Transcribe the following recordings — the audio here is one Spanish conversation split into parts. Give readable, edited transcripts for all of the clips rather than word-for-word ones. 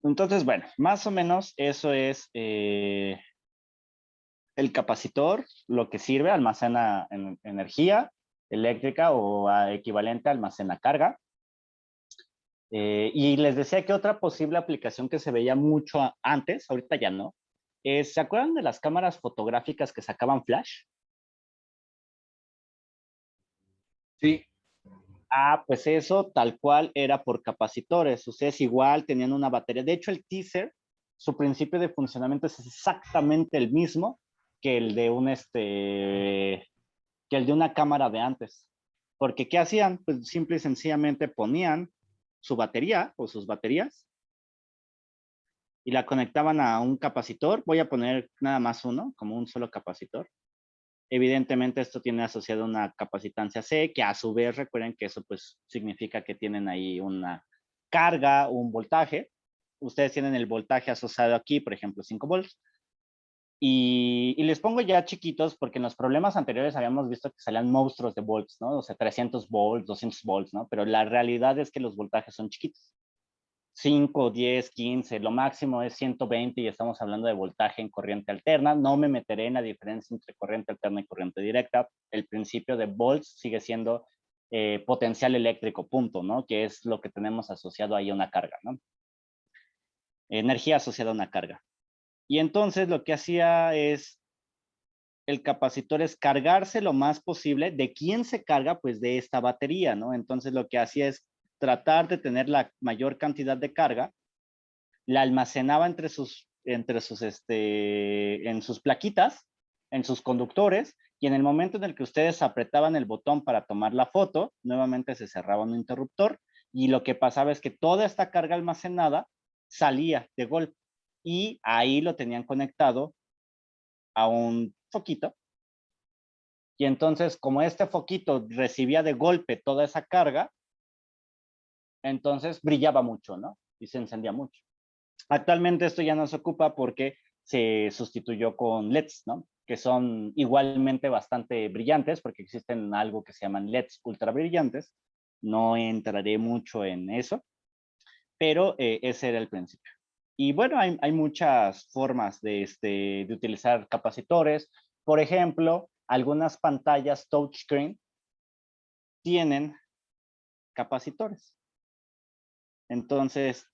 Entonces, bueno, más o menos eso es el capacitor, lo que sirve, almacena energía eléctrica o equivalente almacena carga. Y les decía que otra posible aplicación que se veía mucho antes, ahorita ya no, ¿se acuerdan de las cámaras fotográficas que sacaban flash? Sí, Pues eso tal cual era por capacitores. Ustedes igual tenían una batería. De hecho, el teaser, su principio de funcionamiento es exactamente el mismo que el de que el de una cámara de antes. Porque ¿qué hacían? Pues simple y sencillamente ponían su batería o sus baterías y la conectaban a un capacitor. Voy a poner nada más uno, como un solo capacitor. Evidentemente esto tiene asociado una capacitancia C, que a su vez recuerden que eso pues significa que tienen ahí una carga, un voltaje. Ustedes tienen el voltaje asociado aquí, por ejemplo, 5 volts. Y les pongo ya chiquitos porque en los problemas anteriores habíamos visto que salían monstruos de volts, ¿no? O sea, 300 volts, 200 volts, ¿no? Pero la realidad es que los voltajes son chiquitos. 5, 10, 15, lo máximo es 120 y estamos hablando de voltaje en corriente alterna. No me meteré en la diferencia entre corriente alterna y corriente directa. El principio de volts sigue siendo potencial eléctrico, punto, ¿no? Que es lo que tenemos asociado ahí a una carga, ¿no? Energía asociada a una carga. Y entonces lo que hacía es el capacitor es cargarse lo más posible. ¿De quién se carga? Pues de esta batería, ¿no? Entonces lo que hacía es tratar de tener la mayor cantidad de carga, la almacenaba en sus plaquitas, en sus conductores, y en el momento en el que ustedes apretaban el botón para tomar la foto, nuevamente se cerraba un interruptor, y lo que pasaba es que toda esta carga almacenada salía de golpe, y ahí lo tenían conectado a un foquito, y entonces como este foquito recibía de golpe toda esa carga, entonces brillaba mucho, ¿no? Y se encendía mucho. Actualmente esto ya no se ocupa porque se sustituyó con LEDs, ¿no? Que son igualmente bastante brillantes porque existen algo que se llaman LEDs ultra brillantes. No entraré mucho en eso, pero ese era el principio. Y bueno, hay muchas formas de utilizar capacitores. Por ejemplo, algunas pantallas touchscreen tienen capacitores. Entonces,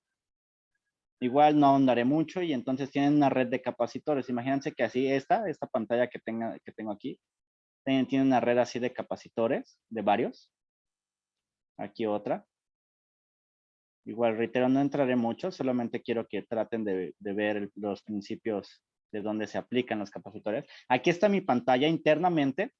igual no ahondaré mucho y entonces tienen una red de capacitores. Imagínense que así esta pantalla que tengo aquí, tiene una red así de capacitores, de varios. Aquí otra. Igual, reitero, no entraré mucho, solamente quiero que traten de ver los principios de dónde se aplican los capacitores. Aquí está mi pantalla internamente.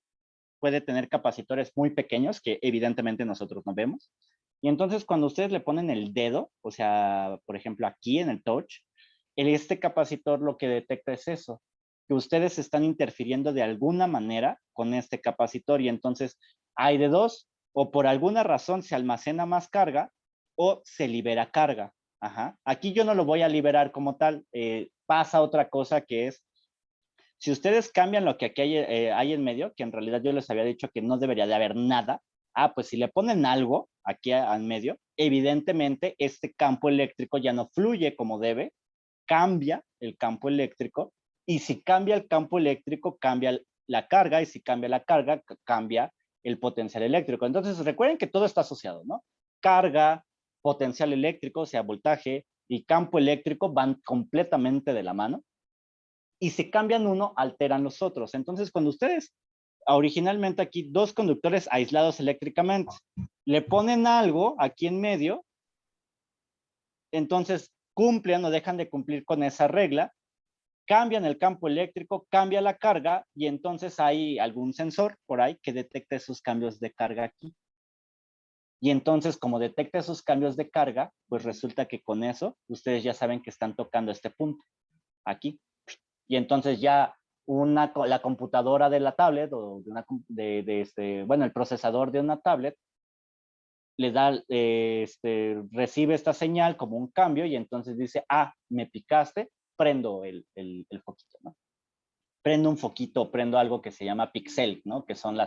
Puede tener capacitores muy pequeños que evidentemente nosotros no vemos. Y entonces cuando ustedes le ponen el dedo, o sea, por ejemplo, aquí en el touch, este capacitor lo que detecta es eso, que ustedes están interfiriendo de alguna manera con este capacitor y entonces hay de dos, o por alguna razón se almacena más carga o se libera carga. Ajá. Aquí yo no lo voy a liberar como tal, pasa otra cosa que es si ustedes cambian lo que aquí hay en medio, que en realidad yo les había dicho que no debería de haber nada, pues si le ponen algo aquí al medio, evidentemente este campo eléctrico ya no fluye como debe, cambia el campo eléctrico, y si cambia el campo eléctrico, cambia la carga, y si cambia la carga, cambia el potencial eléctrico. Entonces recuerden que todo está asociado, ¿no? Carga, potencial eléctrico, o sea, voltaje, y campo eléctrico van completamente de la mano y si cambian uno, alteran los otros. Entonces, cuando ustedes, originalmente aquí, dos conductores aislados eléctricamente, le ponen algo aquí en medio, entonces cumplen o dejan de cumplir con esa regla, cambian el campo eléctrico, cambia la carga y entonces hay algún sensor por ahí que detecta esos cambios de carga aquí. Y entonces, como detecta esos cambios de carga, pues resulta que con eso ustedes ya saben que están tocando este punto, aquí. Y entonces ya la computadora de la tablet o bueno, el procesador de una tablet le da, recibe esta señal como un cambio y entonces dice, me picaste, prendo el foquito, ¿no? Prendo un foquito, prendo algo que se llama pixel, ¿no? Que son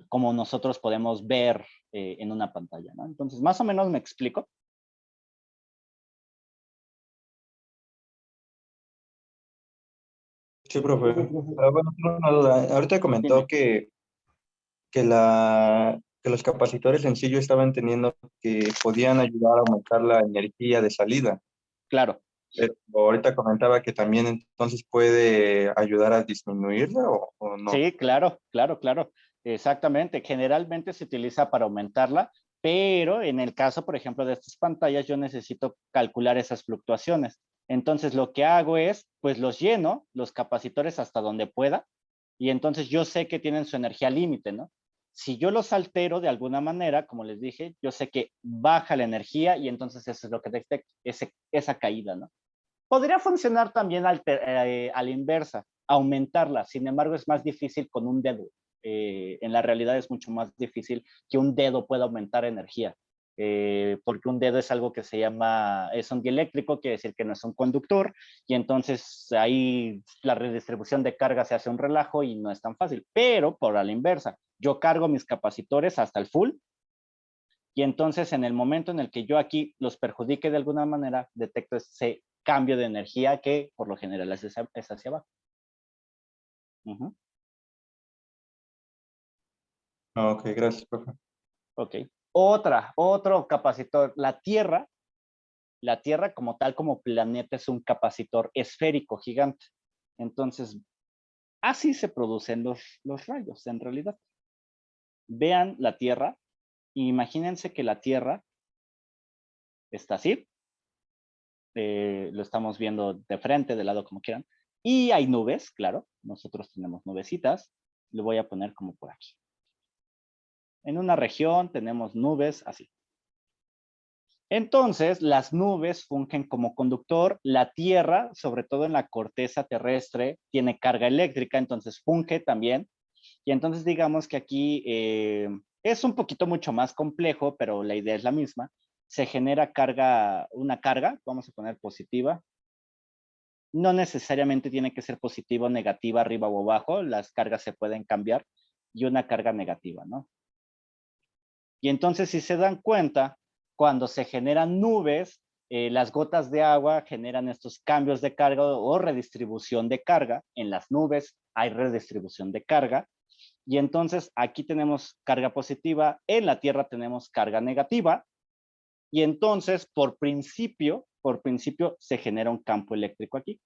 como nosotros podemos ver en una pantalla, ¿no? Entonces, más o menos me explico. Sí, profe. Pero bueno, tengo una duda. Ahorita comentó Dime. que los capacitores en sí yo estaban entendiendo que podían ayudar a aumentar la energía de salida. Claro. Pero ahorita comentaba que también entonces puede ayudar a disminuirla o no. Sí, claro, claro, claro. Exactamente. Generalmente se utiliza para aumentarla, pero en el caso, por ejemplo, de estas pantallas, yo necesito calcular esas fluctuaciones. Entonces, lo que hago es, pues los lleno, los capacitores hasta donde pueda, y entonces yo sé que tienen su energía límite, ¿no? Si yo los altero de alguna manera, como les dije, yo sé que baja la energía y entonces eso es lo que detecta, esa caída, ¿no? Podría funcionar también a la inversa, aumentarla. Sin embargo, es más difícil con un dedo. En la realidad es mucho más difícil que un dedo pueda aumentar energía. Porque un dedo es algo que se llama, es un dieléctrico, quiere decir que no es un conductor, y entonces ahí la redistribución de carga se hace un relajo y no es tan fácil. Pero por a la inversa, yo cargo mis capacitores hasta el full, y entonces en el momento en el que yo aquí los perjudique de alguna manera, detecto ese cambio de energía que por lo general es hacia abajo. Uh-huh. Ok, gracias, profe. Ok. Otro capacitor, la Tierra como tal, como planeta, es un capacitor esférico gigante. Entonces, así se producen los rayos en realidad. Vean la Tierra, imagínense que la Tierra está así, lo estamos viendo de frente, de lado, como quieran, y hay nubes, claro, nosotros tenemos nubecitas, lo voy a poner como por aquí. En una región tenemos nubes así. Entonces, las nubes fungen como conductor, la Tierra, sobre todo en la corteza terrestre, tiene carga eléctrica, entonces funge también, y entonces digamos que aquí es un poquito mucho más complejo, pero la idea es la misma. Se genera una carga, vamos a poner positiva. No necesariamente tiene que ser positiva o negativa, arriba o abajo, las cargas se pueden cambiar, y una carga negativa, ¿no? Y entonces, si se dan cuenta, cuando se generan nubes, las gotas de agua generan estos cambios de carga o redistribución de carga. En las nubes hay redistribución de carga. Y entonces aquí tenemos carga positiva, en la Tierra tenemos carga negativa. Y entonces, por principio se genera un campo eléctrico aquí.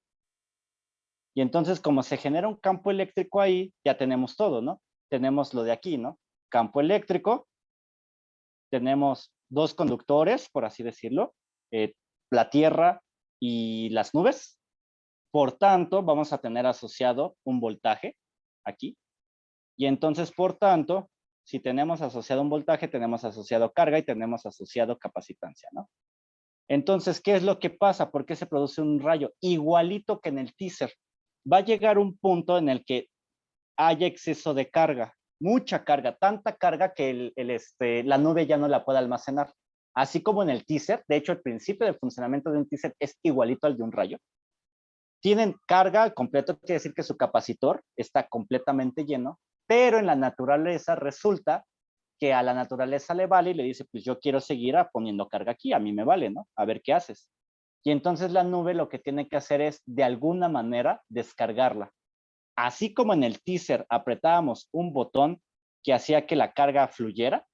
Y entonces, como se genera un campo eléctrico ahí, ya tenemos todo, ¿no? Tenemos lo de aquí, ¿no? Campo eléctrico, tenemos dos conductores, por así decirlo, la Tierra y las nubes. Por tanto, vamos a tener asociado un voltaje aquí. Y entonces, por tanto, si tenemos asociado un voltaje, tenemos asociado carga y tenemos asociado capacitancia, ¿no? Entonces, ¿qué es lo que pasa? ¿Por qué se produce un rayo? Igualito que en el teaser. Va a llegar un punto en el que haya exceso de carga, mucha carga, tanta carga que la nube ya no la puede almacenar. Así como en el teaser, de hecho el principio de funcionamiento de un teaser es igualito al de un rayo. Tienen carga completo, quiere decir que su capacitor está completamente lleno, pero en la naturaleza resulta que a la naturaleza le vale y le dice, pues yo quiero seguir poniendo carga aquí, a mí me vale, ¿no? A ver qué haces. Y entonces la nube lo que tiene que hacer es, de alguna manera, descargarla. Así como en el teaser apretábamos un botón que hacía que la carga fluyera,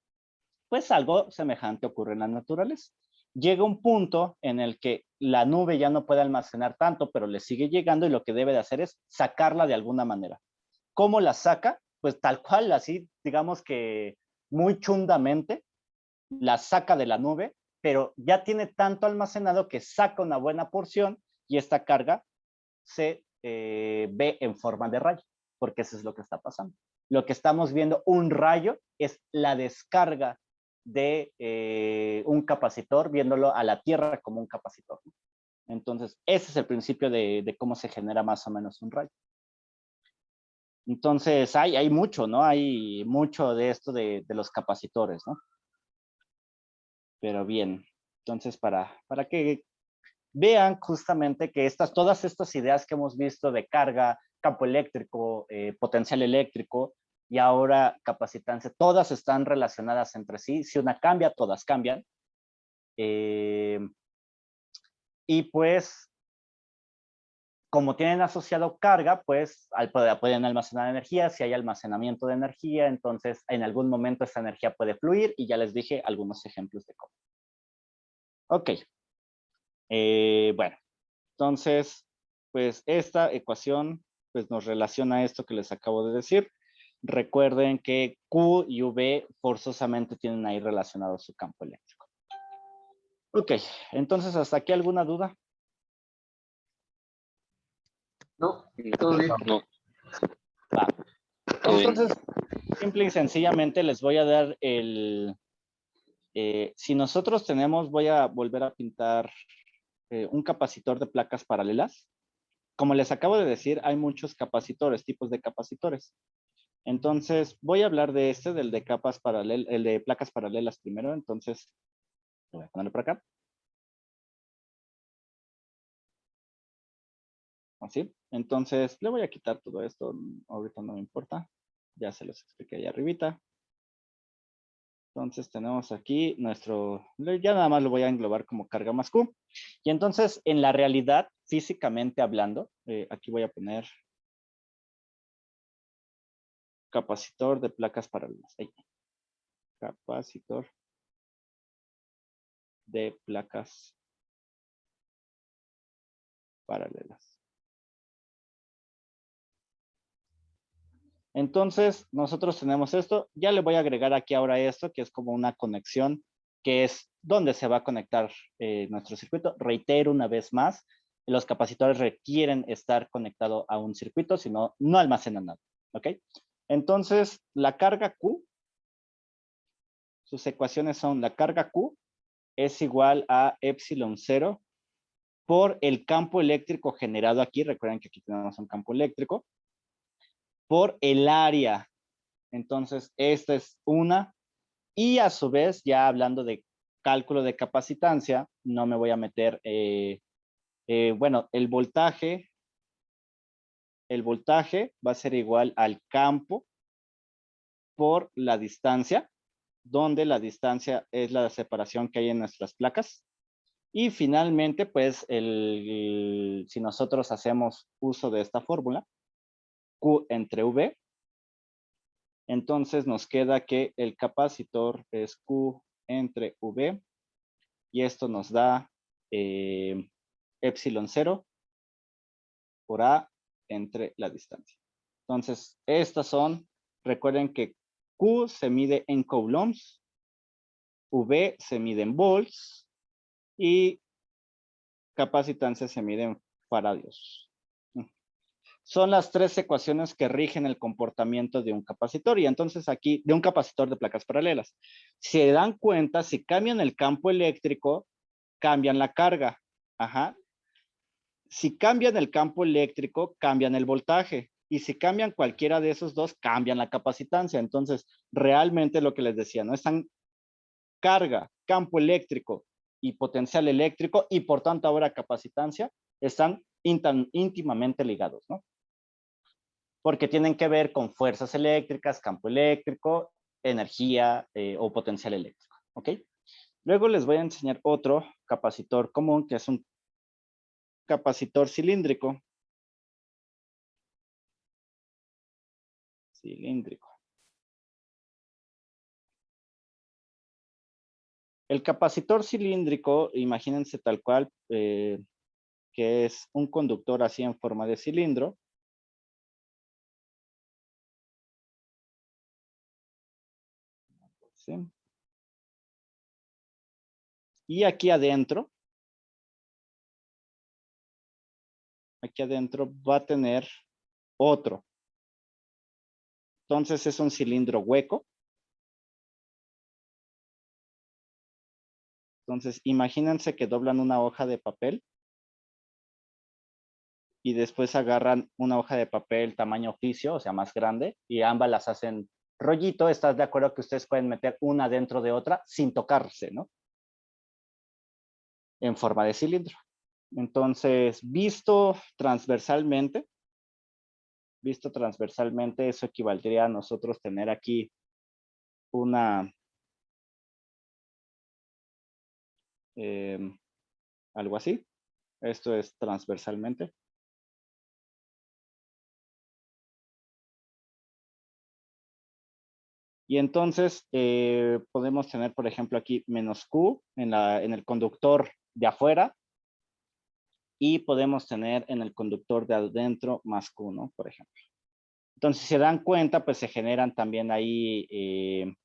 pues algo semejante ocurre en la naturaleza. Llega un punto en el que la nube ya no puede almacenar tanto, pero le sigue llegando y lo que debe de hacer es sacarla de alguna manera. ¿Cómo la saca? Pues tal cual, así, digamos que muy chundamente, la saca de la nube, pero ya tiene tanto almacenado que saca una buena porción y esta carga se ve en forma de rayo, porque eso es lo que está pasando. Lo que estamos viendo, un rayo, es la descarga de un capacitor, viéndolo a la Tierra como un capacitor. Entonces, ese es el principio de cómo se genera más o menos un rayo. Entonces, hay mucho, ¿no? Hay mucho de esto de los capacitores, ¿no? Pero bien, entonces para que vean justamente que todas estas ideas que hemos visto de carga, campo eléctrico, potencial eléctrico y ahora capacitancia, todas están relacionadas entre sí. Si una cambia, todas cambian. Y pues como tienen asociado carga, pues pueden almacenar energía. Si hay almacenamiento de energía, entonces en algún momento esa energía puede fluir, y ya les dije algunos ejemplos de cómo. Ok. Bueno, entonces, pues esta ecuación pues nos relaciona esto que les acabo de decir. Recuerden que Q y V forzosamente tienen ahí relacionado su campo eléctrico. Ok, entonces hasta aquí alguna duda. No, todo bien. No, Va. todo bien. Entonces, simple y sencillamente les voy a dar si nosotros tenemos, voy a volver a pintar un capacitor de placas paralelas. Como les acabo de decir, hay muchos capacitores, tipos de capacitores. Entonces, voy a hablar de del de capas paralelas, el de placas paralelas primero. Entonces, voy a ponerlo por acá. Así. Entonces, le voy a quitar todo esto. Ahorita no me importa. Ya se los expliqué ahí arribita. Entonces, tenemos aquí ya nada más lo voy a englobar como carga más Q. Y entonces, en la realidad, físicamente hablando, aquí voy a poner capacitor de placas paralelas. Ahí. Capacitor de placas paralelas. Entonces, nosotros tenemos esto. Ya le voy a agregar aquí ahora esto, que es como una conexión, que es donde se va a conectar nuestro circuito. Reitero una vez más, los capacitores requieren estar conectados a un circuito, si no, no almacenan nada. ¿Ok? Entonces, la carga Q, sus ecuaciones son: la carga Q es igual a epsilon 0 por el campo eléctrico generado aquí. Recuerden que aquí tenemos un campo eléctrico, por el área. Entonces, esta es una. Y a su vez, ya hablando de cálculo de capacitancia, no me voy a meter, bueno, el voltaje va a ser igual al campo por la distancia, donde la distancia es la separación que hay en nuestras placas. Y finalmente, pues, si nosotros hacemos uso de esta fórmula, Q entre V, entonces nos queda que el capacitor es Q entre V, y esto nos da epsilon 0 por A entre la distancia. Entonces, recuerden que Q se mide en coulombs, V se mide en volts, y capacitancia se mide en faradios. Son las tres ecuaciones que rigen el comportamiento de un capacitor. Y entonces aquí, de un capacitor de placas paralelas. Si se dan cuenta, si cambian el campo eléctrico, cambian la carga. Ajá. Si cambian el campo eléctrico, cambian el voltaje. Y si cambian cualquiera de esos dos, cambian la capacitancia. Entonces, realmente lo que les decía, ¿no? Están carga, campo eléctrico y potencial eléctrico, y por tanto ahora capacitancia, están íntimamente ligados, ¿no? Porque tienen que ver con fuerzas eléctricas, campo eléctrico, energía o potencial eléctrico, ¿ok? Luego les voy a enseñar otro capacitor común, que es un capacitor cilíndrico. El capacitor cilíndrico, imagínense tal cual, que es un conductor así en forma de cilindro. ¿Sí? Y aquí adentro va a tener otro. Entonces es un cilindro hueco. Entonces imagínense que doblan una hoja de papel y después agarran una hoja de papel tamaño oficio, o sea, más grande, y ambas las hacen rollito. ¿Estás de acuerdo que ustedes pueden meter una dentro de otra sin tocarse, ¿no? En forma de cilindro. Entonces, visto transversalmente, eso equivaldría a nosotros tener aquí algo así. Esto es transversalmente. Y entonces podemos tener, por ejemplo, aquí menos Q en el conductor de afuera. Y podemos tener en el conductor de adentro más Q, ¿no? Por ejemplo. Entonces, si se dan cuenta, pues se generan también ahí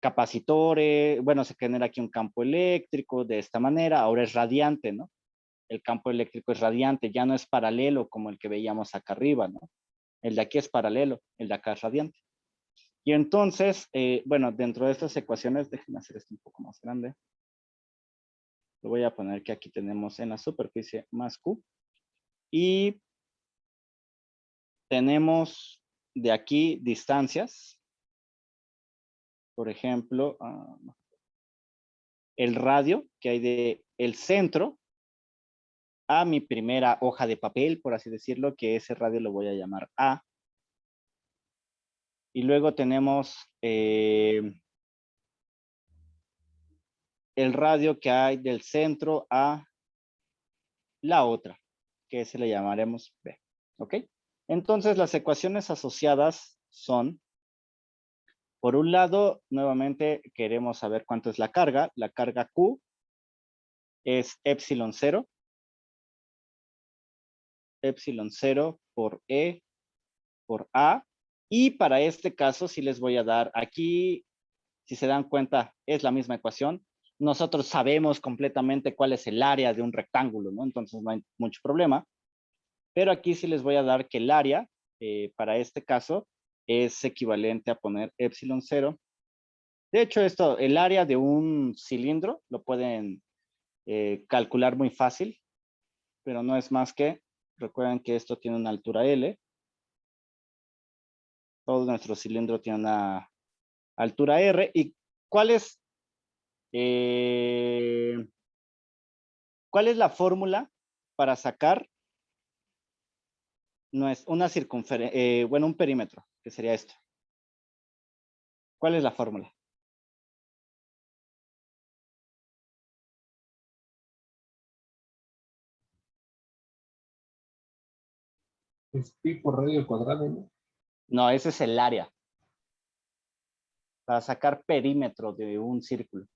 capacitores. Bueno, se genera aquí un campo eléctrico de esta manera. Ahora es radiante, ¿no? El campo eléctrico es radiante, ya no es paralelo como el que veíamos acá arriba, ¿no? El de aquí es paralelo, el de acá es radiante. Y entonces, bueno, dentro de estas ecuaciones, déjenme hacer esto un poco más grande. Lo voy a poner que aquí tenemos en la superficie más Q. Y tenemos de aquí distancias. Por ejemplo, el radio que hay de el centro a mi primera hoja de papel, por así decirlo, que ese radio lo voy a llamar A. Y luego tenemos el radio que hay del centro a la otra, que ese le llamaremos B. ¿Ok? Entonces, las ecuaciones asociadas son, por un lado, nuevamente queremos saber cuánto es la carga. La carga Q es epsilon 0. Epsilon 0 por E por A. Y para este caso, sí les voy a dar aquí, si se dan cuenta, es la misma ecuación. Nosotros sabemos completamente cuál es el área de un rectángulo, ¿no? Entonces no hay mucho problema. Pero aquí sí les voy a dar que el área, para este caso, es equivalente a poner epsilon 0. De hecho, esto, el área de un cilindro, lo pueden calcular muy fácil, pero no es más que, recuerden que esto tiene una altura L. Todo nuestro cilindro tiene una altura R. ¿Y cuál es la fórmula para sacar una circunferencia, bueno, un perímetro, que sería esto? ¿Cuál es la fórmula? Es pi por radio al cuadrado, ¿no? No, ese es el área. Para sacar perímetro de un círculo.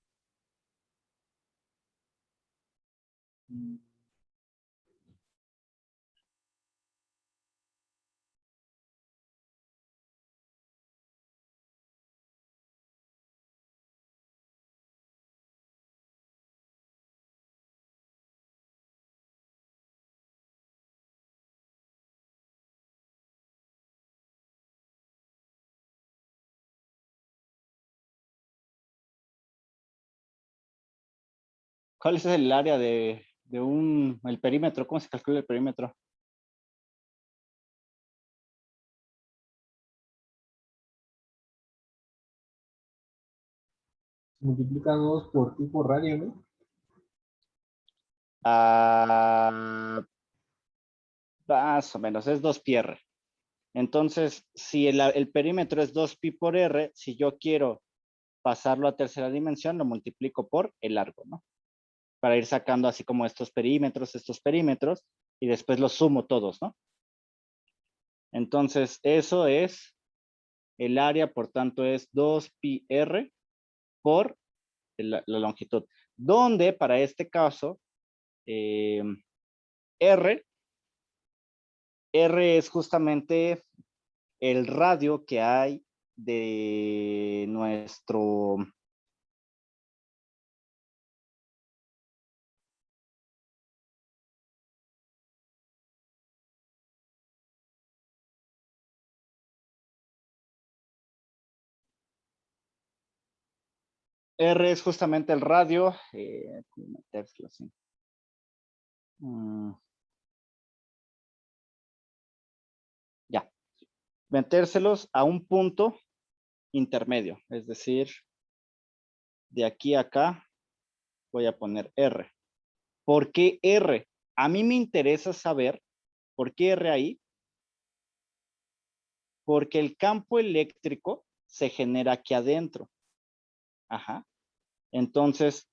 ¿Cuál es el área de el perímetro? ¿Cómo se calcula el perímetro? Multiplicamos por pi por radio, ¿no? Más o menos, es 2πr. Entonces, si el perímetro es 2pi por r, si yo quiero pasarlo a tercera dimensión, lo multiplico por el largo, ¿no? Para ir sacando así como estos perímetros, y después los sumo todos, ¿no? Entonces, eso es el área, por tanto, es 2πr por la longitud. Donde, para este caso, R es justamente el radio que hay de nuestro... R es justamente el radio. Metérselo así. Ya. Metérselos a un punto intermedio. Es decir, de aquí a acá voy a poner R. ¿Por qué R? A mí me interesa saber por qué R ahí. Porque el campo eléctrico se genera aquí adentro. Ajá. Entonces,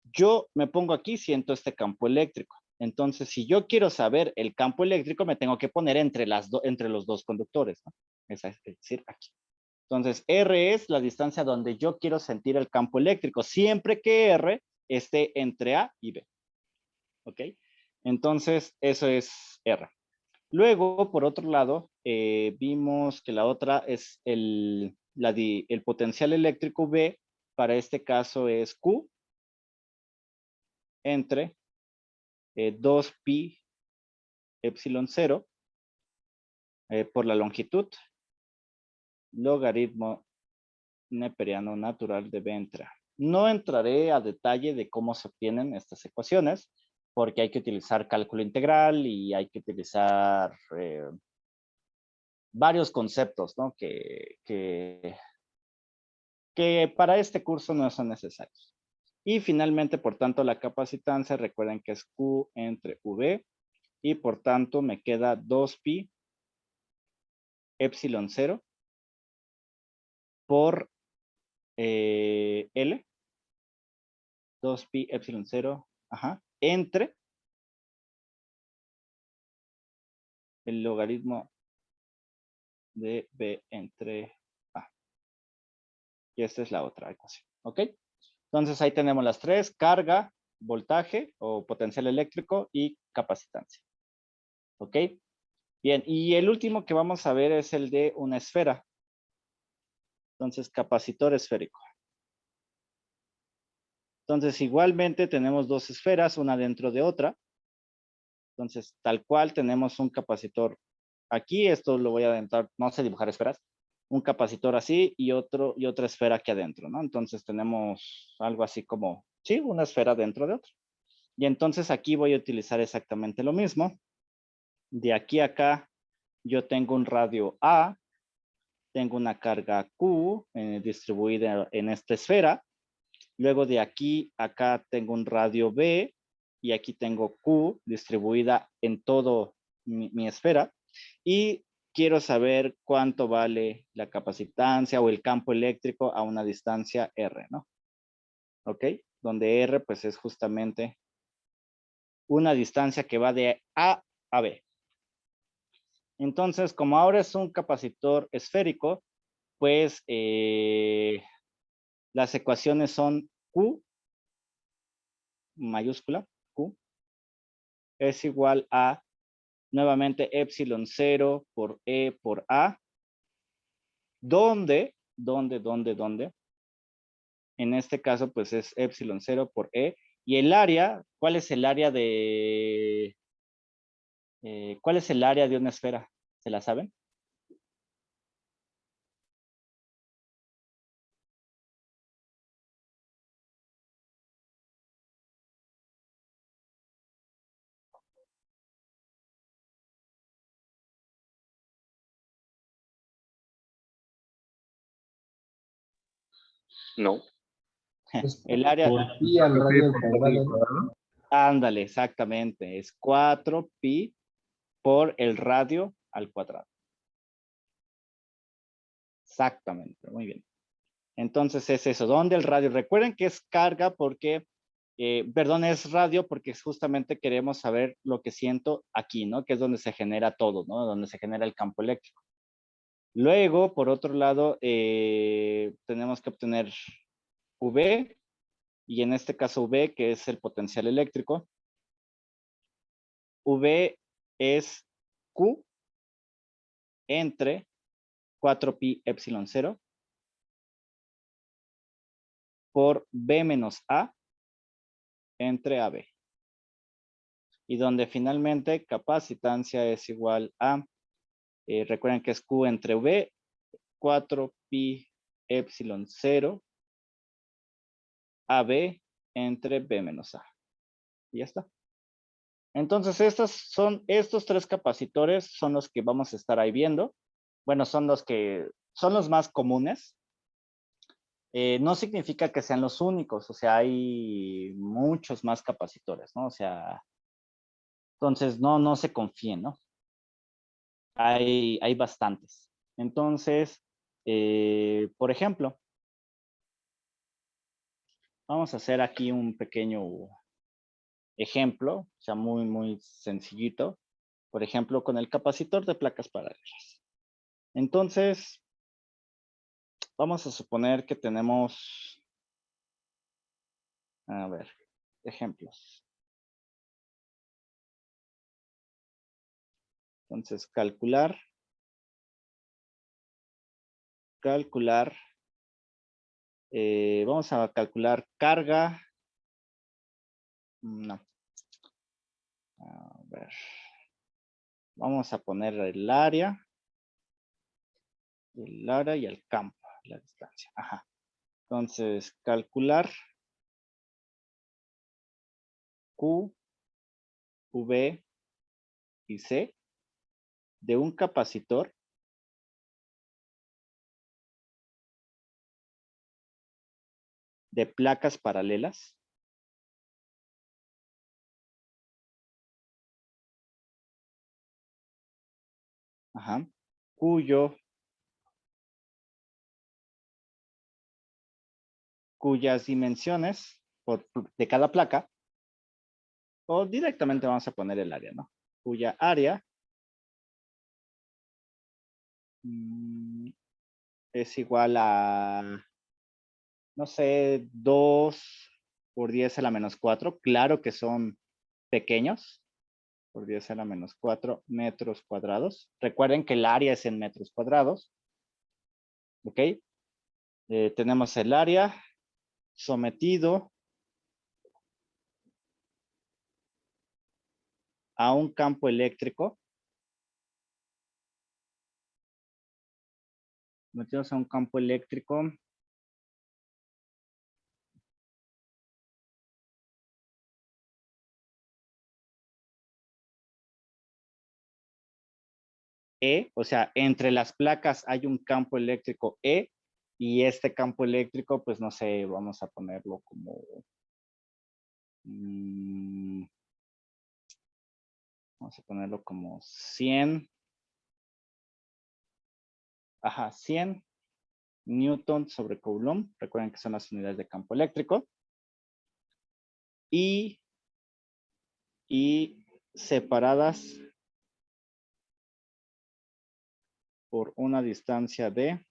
yo me pongo aquí, siento este campo eléctrico. Entonces, si yo quiero saber el campo eléctrico, me tengo que poner entre los dos conductores, ¿no? Es decir, aquí. Entonces, R es la distancia donde yo quiero sentir el campo eléctrico, siempre que R esté entre A y B. ¿Ok? Entonces, eso es R. Luego, por otro lado, vimos que la otra es el potencial eléctrico V, para este caso es Q entre 2pi epsilon 0 por la longitud logaritmo neperiano natural de V entre A. No entraré a detalle de cómo se obtienen estas ecuaciones, porque hay que utilizar cálculo integral y hay que utilizar varios conceptos, ¿no? que para este curso no son necesarios. Y finalmente, por tanto, la capacitancia, recuerden que es Q entre V, y por tanto me queda 2pi epsilon 0 por L, 2pi epsilon 0, entre el logaritmo de B entre A. Y esta es la otra ecuación, ¿ok? Entonces ahí tenemos las tres: carga, voltaje o potencial eléctrico y capacitancia, ¿ok? Bien, y el último que vamos a ver es el de una esfera. Entonces, capacitor esférico. Entonces, igualmente tenemos dos esferas, una dentro de otra. Entonces, tal cual tenemos un capacitor aquí. Esto lo voy a adentar, no sé dibujar esferas. Un capacitor así y otra esfera aquí adentro, ¿no? Entonces tenemos algo así como, sí, una esfera dentro de otra. Y entonces aquí voy a utilizar exactamente lo mismo. De aquí a acá yo tengo un radio A, tengo una carga Q distribuida en esta esfera. Luego de aquí a acá tengo un radio B y aquí tengo Q distribuida en todo mi esfera. Y quiero saber cuánto vale la capacitancia o el campo eléctrico a una distancia R, ¿no? ¿Ok? Donde R pues es justamente una distancia que va de A a B. Entonces, como ahora es un capacitor esférico, pues las ecuaciones son Q mayúscula, Q, es igual a nuevamente epsilon 0 por E por A, donde, en este caso pues es epsilon 0 por E, y el área, ¿cuál es el área de una esfera? ¿Se la saben? No. Es El área, por pi al radio al cuadrado, ¿no? ándale, exactamente, es 4pi por el radio al cuadrado. Exactamente, muy bien. Entonces es eso, ¿dónde el radio? Recuerden que es carga porque, perdón, es radio porque justamente queremos saber lo que siento aquí, ¿no? Que es donde se genera todo, ¿no? Donde se genera el campo eléctrico. Luego, por otro lado, tenemos que obtener V, y en este caso V, que es el potencial eléctrico. V es Q entre 4pi epsilon 0 por B menos A entre AB. Y donde finalmente capacitancia es igual a, recuerden que es Q entre V, 4pi epsilon 0 AB entre B menos A. Y ya está. Entonces, estos tres capacitores son los que vamos a estar ahí viendo. Bueno, son los más comunes. No significa que sean los únicos, o sea, hay muchos más capacitores, ¿no? O sea, entonces no se confíen, ¿no? Hay bastantes. Entonces, por ejemplo, vamos a hacer aquí un pequeño ejemplo, o sea, muy sencillito. Por ejemplo, con el capacitor de placas paralelas. Entonces, vamos a suponer que tenemos, a ver, ejemplos. Entonces, calcular, vamos a calcular carga, no, a ver, vamos a poner el área y el campo, la distancia, ajá. Entonces, calcular Q, V y C de un capacitor de placas paralelas cuyas dimensiones de cada placa, o directamente vamos a poner el área, ¿no? Cuya área es igual a, no sé, 2 por 10 a la menos 4. Claro que son pequeños. Por 10 a la menos 4 metros cuadrados. Recuerden que el área es en metros cuadrados. ¿Ok? Tenemos el área sometido a un campo eléctrico. Sometidos a un campo eléctrico. E, o sea, entre las placas hay un campo eléctrico E, y este campo eléctrico, pues no sé, vamos a ponerlo como... vamos a ponerlo como 100. Ajá, 100 Newton sobre Coulomb. Recuerden que son las unidades de campo eléctrico. Y separadas por una distancia de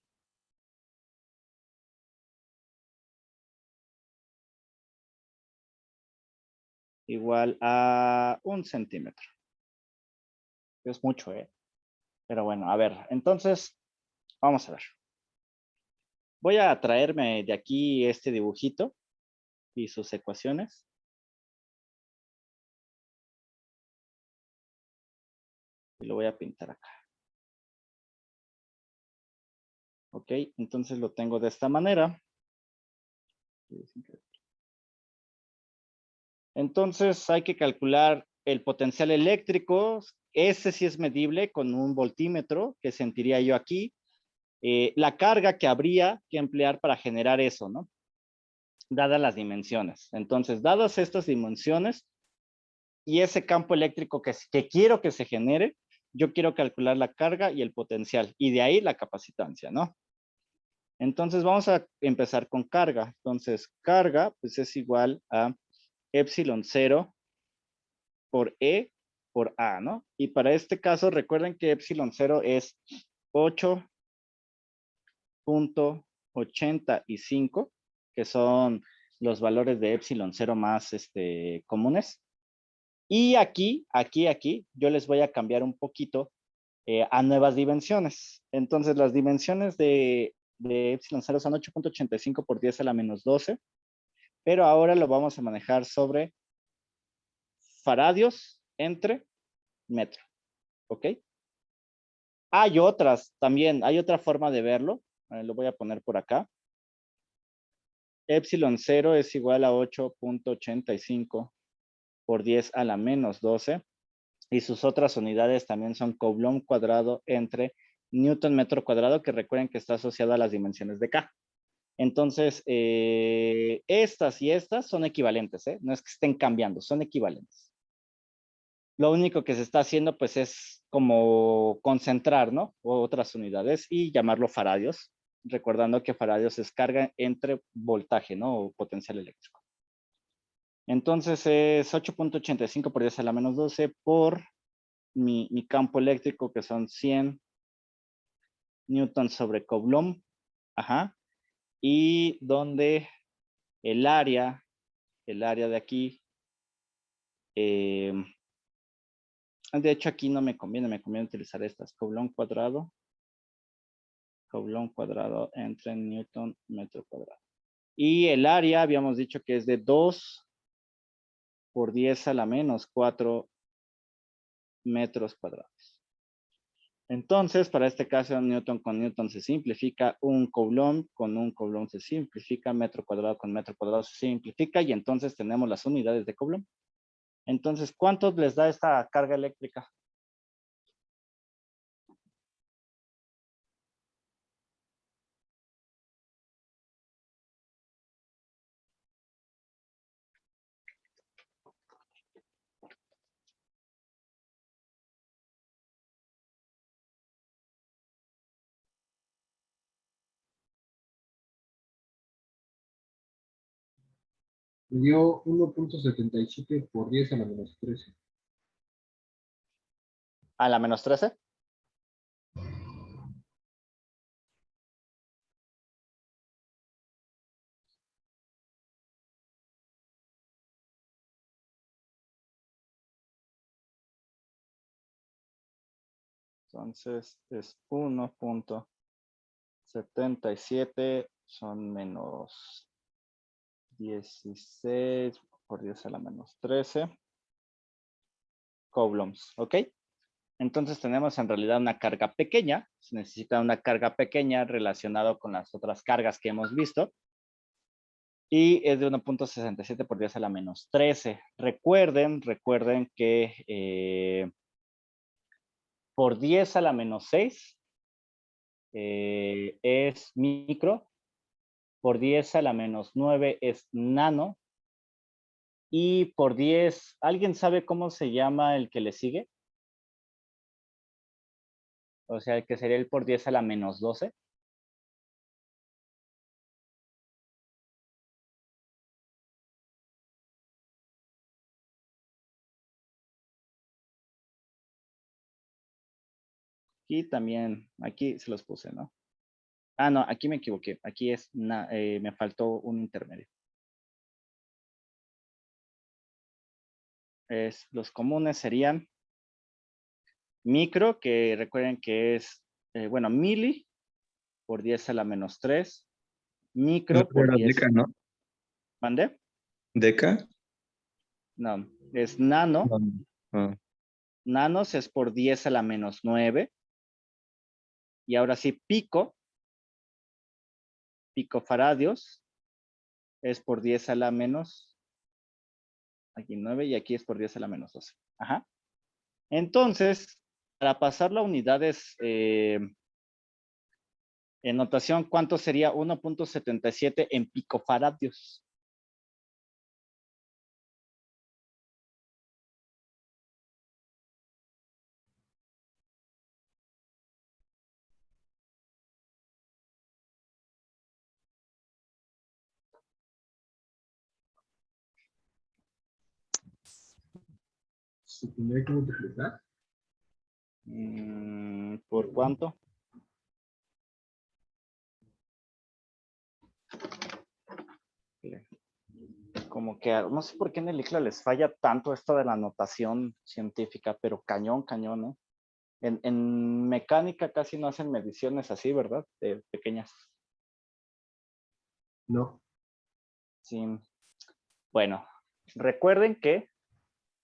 igual a 1 centímetro. Es mucho, ¿eh? Pero bueno, a ver, entonces, vamos a ver. Voy a traerme de aquí este dibujito y sus ecuaciones. Y lo voy a pintar acá. Ok, entonces lo tengo de esta manera. Entonces hay que calcular el potencial eléctrico. Ese sí es medible con un voltímetro que sentiría yo aquí. La carga que habría que emplear para generar eso, ¿no? Dadas las dimensiones. Entonces, dadas estas dimensiones y ese campo eléctrico que quiero que se genere, yo quiero calcular la carga y el potencial, y de ahí la capacitancia, ¿no? Entonces, vamos a empezar con carga. Entonces, carga, pues es igual a epsilon 0 por E por A, ¿no? Y para este caso, recuerden que epsilon 0 es 8.85, que son los valores de epsilon 0 más comunes. Y aquí, yo les voy a cambiar un poquito a nuevas dimensiones. Entonces, las dimensiones de epsilon 0 son 8.85 por 10 a la menos 12, pero ahora lo vamos a manejar sobre faradios entre metro, ¿ok? Hay otras también, hay otra forma de verlo, lo voy a poner por acá. Epsilon 0 es igual a 8.85 por 10 a la menos 12, y sus otras unidades también son Coulomb cuadrado entre Newton metro cuadrado, que recuerden que está asociado a las dimensiones de K. Entonces, estas y estas son equivalentes, ¿eh? No es que estén cambiando, son equivalentes. Lo único que se está haciendo, pues, es como concentrar, ¿no? Otras unidades y llamarlo faradios, recordando que faradios es carga entre voltaje, ¿no? O potencial eléctrico. Entonces, es 8.85 por 10 a la menos 12 por mi campo eléctrico, que son 100 Newton sobre Coulomb. Ajá. y donde el área de aquí, de hecho aquí no me conviene utilizar estas, Coulomb cuadrado entre Newton metro cuadrado. Y el área habíamos dicho que es de 2 por 10 a la menos 4 metros cuadrados. Entonces, para este caso, Newton con Newton se simplifica, un Coulomb con un Coulomb se simplifica, metro cuadrado con metro cuadrado se simplifica, y entonces tenemos las unidades de Coulomb. Entonces, ¿cuánto les da esta carga eléctrica? Me dio 1.77 por 10 a la menos 13. ¿A la menos 13? Entonces, es 1.77, son menos 16 por 10 a la menos 13 coulombs, ¿ok? Entonces tenemos en realidad una carga pequeña, se necesita una carga pequeña relacionada con las otras cargas que hemos visto, y es de 1.67 por 10 a la menos 13. Recuerden que por 10 a la menos 6 es micro, por 10 a la menos 9 es nano, y por 10, ¿alguien sabe cómo se llama el que le sigue? O sea, el que sería el por 10 a la menos 12. Y también, aquí se los puse, ¿no? Ah, no, aquí me equivoqué. Aquí es, me faltó un intermedio. Los comunes serían micro, que recuerden que es, bueno, mili por 10 a la menos 3. Micro por Era 10. Deca, ¿no? ¿Mande? ¿Deca? No, es nano. No. Ah, Nanos es por 10 a la menos 9. Y ahora sí, picofaradios, es por 10 a la menos, aquí 9 y aquí es por 10 a la menos 12. Ajá. Entonces, para pasarlo a unidades en notación, ¿cuánto sería 1.77 en picofaradios? ¿Se tendría que multiplicar? ¿Por cuánto? Como que no sé por qué en el ICLA les falla tanto esto de la notación científica, pero cañón, ¿eh? En mecánica casi no hacen mediciones así, ¿verdad? De pequeñas. No. Sí. Bueno, recuerden que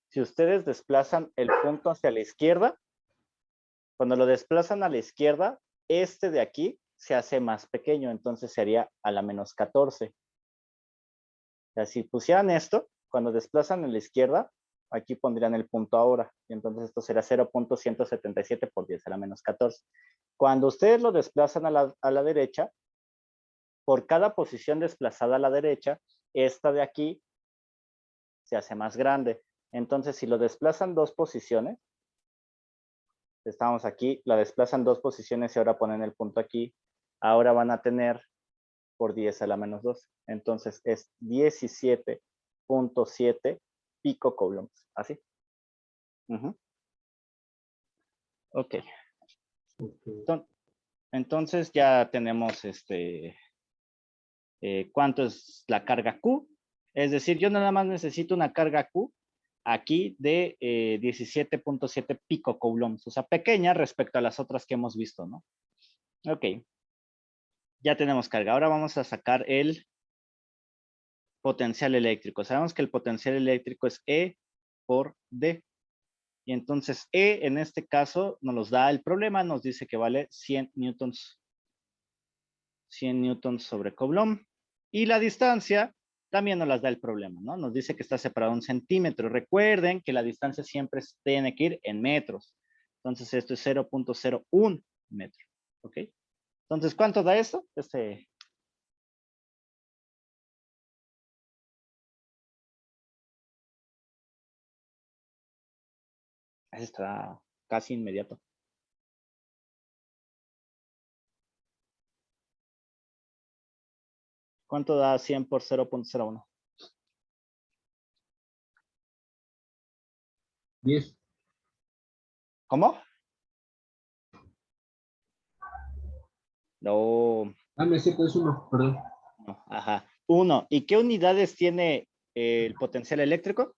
si ustedes desplazan el punto hacia la izquierda, cuando lo desplazan a la izquierda, este de aquí se hace más pequeño, entonces sería a la menos 14. O sea, si pusieran esto, cuando desplazan a la izquierda, aquí pondrían el punto ahora, y entonces esto será 0.177 por 10 a la menos 14. Cuando ustedes lo desplazan a la derecha, por cada posición desplazada a la derecha, esta de aquí se hace más grande. Entonces, si lo desplazan 2 posiciones, estamos aquí, la desplazan 2 posiciones y ahora ponen el punto aquí, ahora van a tener por 10 a la menos 2. Entonces, es 17.7 picocoulombs. Así. Ok. Okay. Entonces, ya tenemos cuánto es la carga Q. Es decir, yo nada más necesito una carga Q aquí de 17.7 picocoulombs, o sea, pequeña respecto a las otras que hemos visto, ¿no? Ok. Ya tenemos carga. Ahora vamos a sacar el potencial eléctrico. Sabemos que el potencial eléctrico es E por D. Y entonces E en este caso nos los da el problema, nos dice que vale 100 newtons sobre coulomb. Y la distancia también nos las da el problema, ¿no? Nos dice que está separado 1 centímetro. Recuerden que la distancia siempre tiene que ir en metros. Entonces esto es 0.01 metro, ¿ok? Entonces, ¿cuánto da esto? Está casi inmediato. ¿Cuánto da 100 por 0.01? 10. ¿Cómo? No, No es cierto, es 1, perdón. no, ajá. 1. ¿Y qué unidades tiene el potencial eléctrico?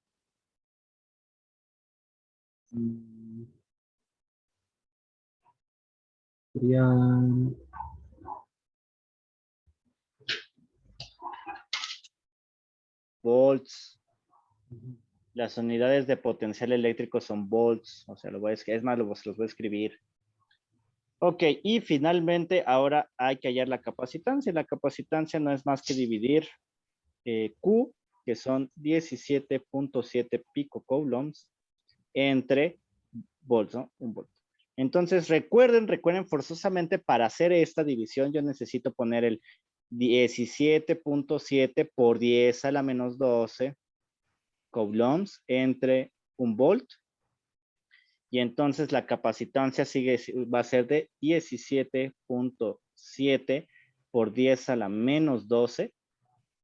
Serían Volts. Las unidades de potencial eléctrico son volts. O sea, es más, los voy a escribir. Ok, y finalmente ahora hay que hallar la capacitancia. La capacitancia no es más que dividir Q, que son 17.7 picocoulombs, entre volts, ¿no? Un volt. Entonces, recuerden forzosamente para hacer esta división yo necesito poner el 17.7 por 10 a la menos 12 coulombs entre un volt. Y entonces la capacitancia va a ser de 17.7 por 10 a la menos 12